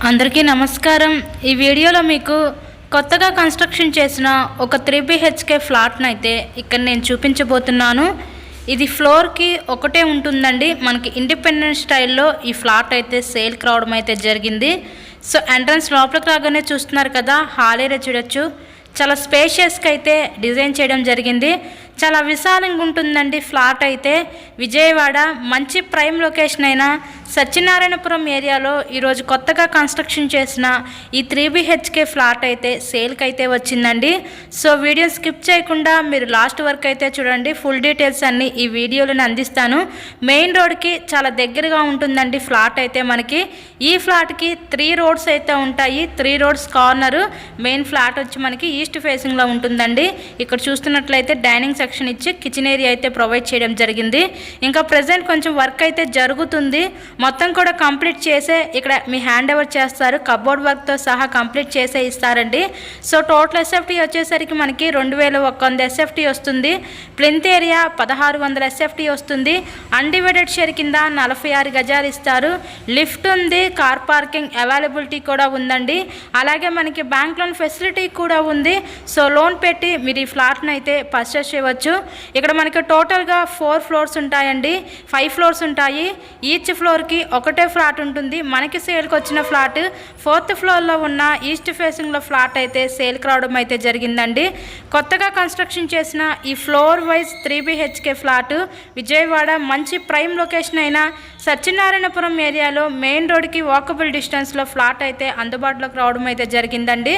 అందరికీ నమస్కారం। ఈ వీడియోలో మీకు కొత్తగా కన్స్ట్రక్షన్ చేసిన ఒక 3 BHK ఫ్లాట్ని అయితే ఇక్కడ నేను చూపించబోతున్నాను। ఇది ఫ్లోర్కి ఒకటే ఉంటుందండి। మనకి ఇండిపెండెంట్ స్టైల్లో ఈ ఫ్లాట్ అయితే సేల్కి రావడం అయితే జరిగింది। సో ఎంట్రన్స్ లోపలికి రాగానే చూస్తున్నారు కదా, హాల్ ఏరియా చూడొచ్చు। చాలా స్పేషియస్గా అయితే డిజైన్ చేయడం జరిగింది। చాలా విశాలంగా ఉంటుందండి ఫ్లాట్ అయితే। విజయవాడ మంచి ప్రైమ్ లొకేషన్ అయిన సత్యనారాయణపురం ఏరియాలో ఈరోజు కొత్తగా కన్స్ట్రక్షన్ చేసిన ఈ 3 BHK ఫ్లాట్ అయితే సేల్కి అయితే వచ్చిందండి। సో వీడియో స్కిప్ చేయకుండా మీరు లాస్ట్ వరకు అయితే చూడండి। ఫుల్ డీటెయిల్స్ అన్నీ ఈ వీడియోలోనే అందిస్తాను। మెయిన్ రోడ్కి చాలా దగ్గరగా ఉంటుందండి ఫ్లాట్ అయితే మనకి। ఈ ఫ్లాట్కి 3 రోడ్స్ అయితే ఉంటాయి। 3 రోడ్స్ కార్నరు మెయిన్ ఫ్లాట్ వచ్చి మనకి ఈస్ట్ ఫేసింగ్లో ఉంటుందండి। ఇక్కడ చూస్తున్నట్లయితే డైనింగ్ సెక్షన్ ఇచ్చి కిచెన్ ఏరియా అయితే ప్రొవైడ్ చేయడం జరిగింది। ఇంకా ప్రజెంట్ కొంచెం వర్క్ అయితే జరుగుతుంది। మొత్తం కూడా కంప్లీట్ చేసే ఇక్కడ మీ హ్యాండ్ ఓవర్ చేస్తారు। కబోర్డ్ వర్క్తో సహా కంప్లీట్ చేసే ఇస్తారండి। సో టోటల్ ఎస్ఎఫ్టీ వచ్చేసరికి మనకి 2100 ఎస్ఎఫ్టీ వస్తుంది। ప్లింత్ ఏరియా 1600 ఎస్ఎఫ్టీ వస్తుంది। అన్డివైడెడ్ షేర్ కింద 46 గజాలు ఇస్తారు। లిఫ్ట్ ఉంది, కార్ పార్కింగ్ అవైలబిలిటీ కూడా ఉందండి। అలాగే మనకి బ్యాంక్ లోన్ ఫెసిలిటీ కూడా ఉంది। సో లోన్ పెట్టి మీరు ఈ ఫ్లాట్ని అయితే పర్చేస్ చేయవచ్చు। ఇక్కడ మనకి టోటల్గా 4 ఫ్లోర్స్ ఉంటాయండి, 5 ఫ్లోర్స్ ఉంటాయి। ఈచ్ ఫ్లోర్కి ఒకటే ఫ్లాట్ ఉంటుంది। మనకి సేల్కి వచ్చిన ఫ్లాట్ 4th ఫ్లోర్లో ఉన్న ఈస్ట్ ఫేసింగ్లో ఫ్లాట్ అయితే సేల్కి రావడం అయితే జరిగిందండి। కొత్తగా కన్స్ట్రక్షన్ చేసిన ఈ floor wise 3 BHK flat Vijayawada మంచి ప్రైమ్ లొకేషన్ అయిన సత్యనారాయణపురం ఏరియాలో మెయిన్ రోడ్కి వాకబుల్ డిస్టెన్స్లో ఫ్లాట్ అయితే అందుబాటులోకి రావడం అయితే జరిగిందండి।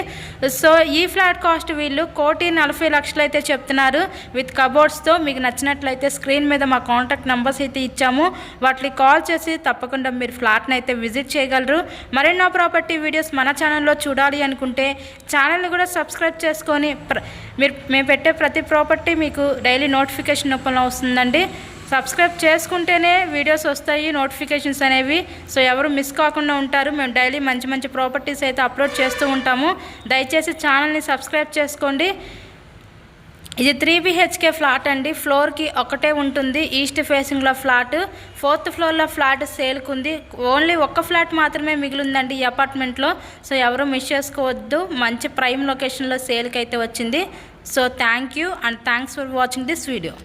సో ఈ ఫ్లాట్ కాస్ట్ వీళ్ళు 1,40,00,000 అయితే చెప్తున్నారు విత్ కబోర్డ్స్తో। మీకు నచ్చినట్లయితే స్క్రీన్ మీద మా కాంటాక్ట్ నెంబర్స్ అయితే ఇచ్చాము, వాటికి కాల్ చేసి తప్పకుండా మీరు ఫ్లాట్ని అయితే విజిట్ చేయగలరు। మరెన్నో ప్రాపర్టీ వీడియోస్ మన ఛానల్లో చూడాలి అనుకుంటే ఛానల్ని కూడా సబ్స్క్రైబ్ చేసుకొని మేము పెట్టే ప్రతి ప్రాపర్టీ మీకు డైలీ నోటిఫికేషన్ రూపంలో వస్తుందండి। సబ్స్క్రైబ్ చేసుకుంటేనే వీడియోస్ వస్తాయి, నోటిఫికేషన్స్ అనేవి। సో ఎవరు మిస్ కాకుండా ఉంటారు। మేము డైలీ మంచి మంచి ప్రాపర్టీస్ అయితే అప్లోడ్ చేస్తూ ఉంటాము। దయచేసి ఛానల్ని సబ్స్క్రైబ్ చేసుకోండి। ఇది 3 BHK ఫ్లాట్ అండి। ఫ్లోర్కి ఒకటే ఉంటుంది, ఈస్ట్ ఫేసింగ్లో ఫ్లాట్। 4th ఫ్లోర్లో ఫ్లాట్ సేల్కి ఉంది। ఓన్లీ ఒక్క ఫ్లాట్ మాత్రమే మిగిలిందండి ఈ అపార్ట్మెంట్లో। సో ఎవరు మిస్ చేసుకోవద్దు, మంచి ప్రైమ్ లొకేషన్లో సేల్కి అయితే వచ్చింది। So thank you and thanks for watching this video.